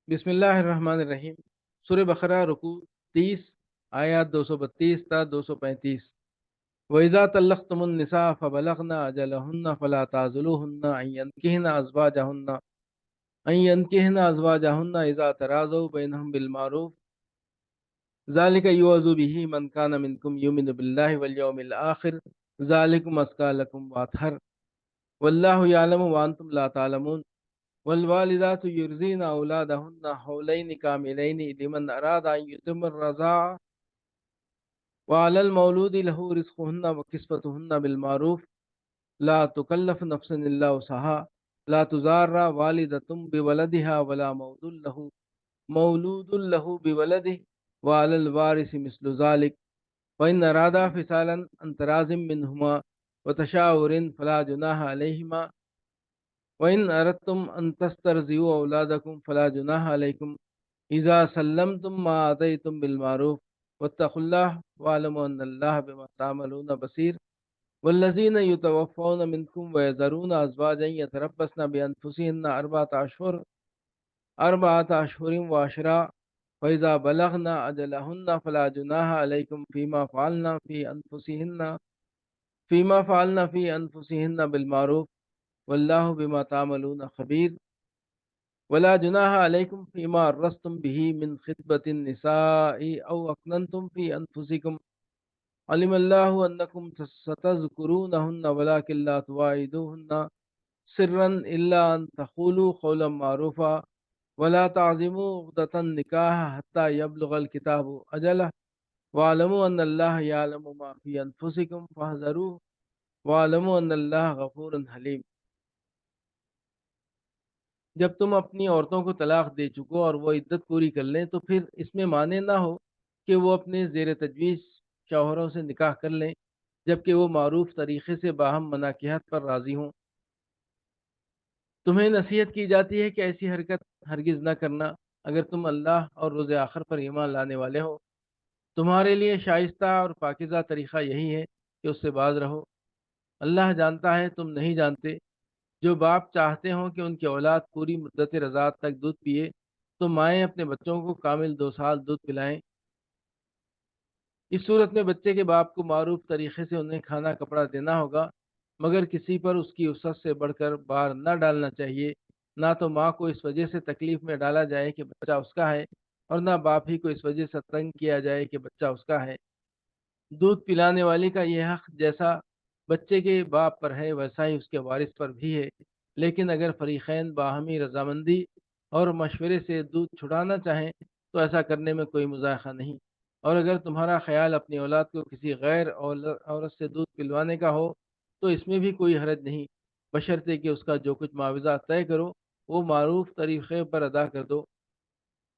बिस्मिल्लाहिर्रहमानिर्रहीम। सूरह बकरा रुकू 30 आयत 232 تا 235। वइज़ा तल्लक़्तुमुन निसा फबलग़ना अजलहुन्ना फला ताज़ुलूहुन्ना अन यनकिहना इज़ा तराज़व बैनहुम बिलमारूफ़ ज़ालिका युअज़ु बिही मन कान मिनकुम युमिनु बिल्लाहि वल यौमिल आखिर ज़ालिकुम अज़का लकुम व अत्हर वल्लाहु यअलमु व अंतुम ला तअलमून। वल्वालिदातु युर्ज़ीना औलादहुन्ना हौलैनि कामिलैनि लिमन अरादा अन युतिम्म अर्रज़ाअ व अलल मौलूदि लहू रिज़्क़ुहुन्ना व किस्वतुहुन्ना बिलमारूफ़ ला तुकल्लफ़ु नफ्सुन इल्ला वुसअहा ला तुज़ार्रा वालिदतुम बिवलदिहा वला मौलूदुन लहू बिवलदिही व अलल वारिसि मिस्लु ज़ालिक व इन अरादा फ़िसालन अन तराज़िम मिनहुमा व तशावुरिन फ़ला जुनाहा अलैहिमा व इन अरदतुम अन तस्तरज़िउ औलादकुम फ़ला जुनाहा अलैकुम इज़ा सल्लमतुम मा आतैतुम बिलमारूफ़ वत्तक़ुल्लाह वअलमु अन्नल्लाह बिमा तअमलून बसीर। वल्लज़ीना युतवफ़्फ़ौना मिनकुम व यज़रूना अज़वाजन यतरब्बसना बिअनफुसिहिन्ना अर्बअत अशहुरिन व अशरा फ़इज़ा बलग़ना अजलहुन्ना फ़ला जुनाहा अलैकुम फ़ीमा फ़अलना फ़ी अनफुसिहिन्ना बिलमारूफ़ वल्लाहु बिमा तअमलून ख़बीर। वला जुनाहा अलैकुम फ़ीमा अर्रस्तुम बिही मिन ख़ित्बतिन निसाइ औ अक्ननतुम फ़ी अनफुसिकुम अलिमल्लाहु अन्नकुम सतज़कुरूनहुन्ना वलाकिन ला तुवाइदूहुन्ना सिर्रन इल्ला अन तक़ूलू क़ौलन मारूफ़ा वला तअज़िमू उक़दतन निकाह हत्ता यबलुगल किताबु अजलह वअलमू अन्नल्लाह यअलमु मा फ़ी अनफुसिकुम फ़हज़रूह वअलमू अन्नल्लाह गफ़ूरुन हलीम। जब तुम अपनी औरतों को तलाक दे चुको और वो इद्दत पूरी कर लें तो फिर इसमें माने ना हो कि वो अपने ज़ेर तजवीज़ शौहरों से निकाह कर लें, जबकि वो मारूफ तरीक़े से बाहम मनाकिहत पर राज़ी हों। तुम्हें नसीहत की जाती है कि ऐसी हरकत हरगिज़ न करना अगर तुम अल्लाह और रोज़ आखिर पर ईमान लाने वाले हो। तुम्हारे लिए शाइस्ता और पाकीज़ा तरीक़ा यही है कि उससे बाज रहो। अल्लाह जानता है, तुम नहीं जानते। जो बाप चाहते हों कि उनकी औलाद पूरी मुद्दत रज़ाअत तक दूध पिए तो माएँ अपने बच्चों को कामिल 2 साल दूध पिलाएं। इस सूरत में बच्चे के बाप को मारूफ तरीक़े से उन्हें खाना कपड़ा देना होगा, मगर किसी पर उसकी वसअत से बढ़कर बार न डालना चाहिए। ना तो माँ को इस वजह से तकलीफ़ में डाला जाए कि बच्चा उसका है, और ना बाप ही को इस वजह से तंग किया जाए कि बच्चा उसका है। दूध पिलाने वाली का यह हक़ जैसा बच्चे के बाप पर है वैसा ही उसके वारिस पर भी है। लेकिन अगर फ़रीक़ैन बाहमी रज़ामंदी और मशवरे से दूध छुड़ाना चाहें तो ऐसा करने में कोई मुज़ायक़ा नहीं। और अगर तुम्हारा ख़याल अपनी औलाद को किसी गैर औरत से दूध पिलवाने का हो तो इसमें भी कोई हरज नहीं, बशर्ते कि उसका जो कुछ मुआवज़ा तय करो वो मारूफ तरीक़े पर अदा कर दो।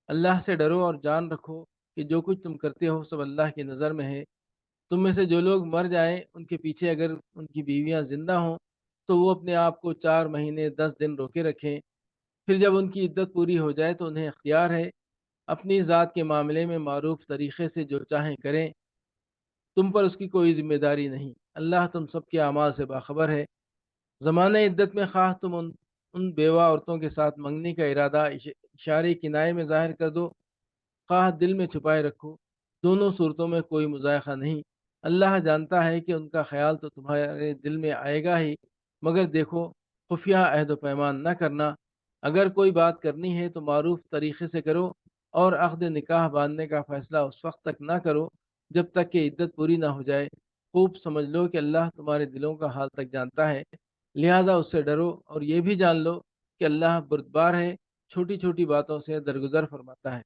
अल्लाह से डरो और जान रखो कि जो कुछ तुम करते हो सब अल्लाह की नज़र में है। तुम में से जो लोग मर जाएं उनके पीछे अगर उनकी बीवियां जिंदा हों तो वो अपने आप को 4 महीने 10 दिन रोके रखें। फिर जब उनकी इद्दत पूरी हो जाए तो उन्हें इख्तियार है अपनी ज़ात के मामले में मारूफ तरीक़े से जो चाहें करें। तुम पर उसकी कोई जिम्मेदारी नहीं। अल्लाह तुम सबके अमाल से बाखबर है। ज़माने इद्दत में ख़ास तुम उन बेवा औरतों के साथ मंगनी का इरादा इशारे किनाए में ज़ाहिर कर दो, ख़्वाह दिल में छुपाए रखो, दोनों सूरतों में कोई मुज़ायक़ा नहीं। अल्लाह जानता है कि उनका ख़याल तो तुम्हारे दिल में आएगा ही, मगर देखो खुफिया अहद व पैमान न करना। अगर कोई बात करनी है तो मारूफ तरीक़े से करो, और अक़्द निकाह बांधने का फ़ैसला उस वक्त तक ना करो जब तक कि इद्दत पूरी ना हो जाए। खूब समझ लो कि अल्लाह तुम्हारे दिलों का हाल तक जानता है, लिहाजा उससे डरो और ये भी जान लो कि अल्लाह बुर्दबार है, छोटी छोटी बातों से दरगुजर फरमाता है।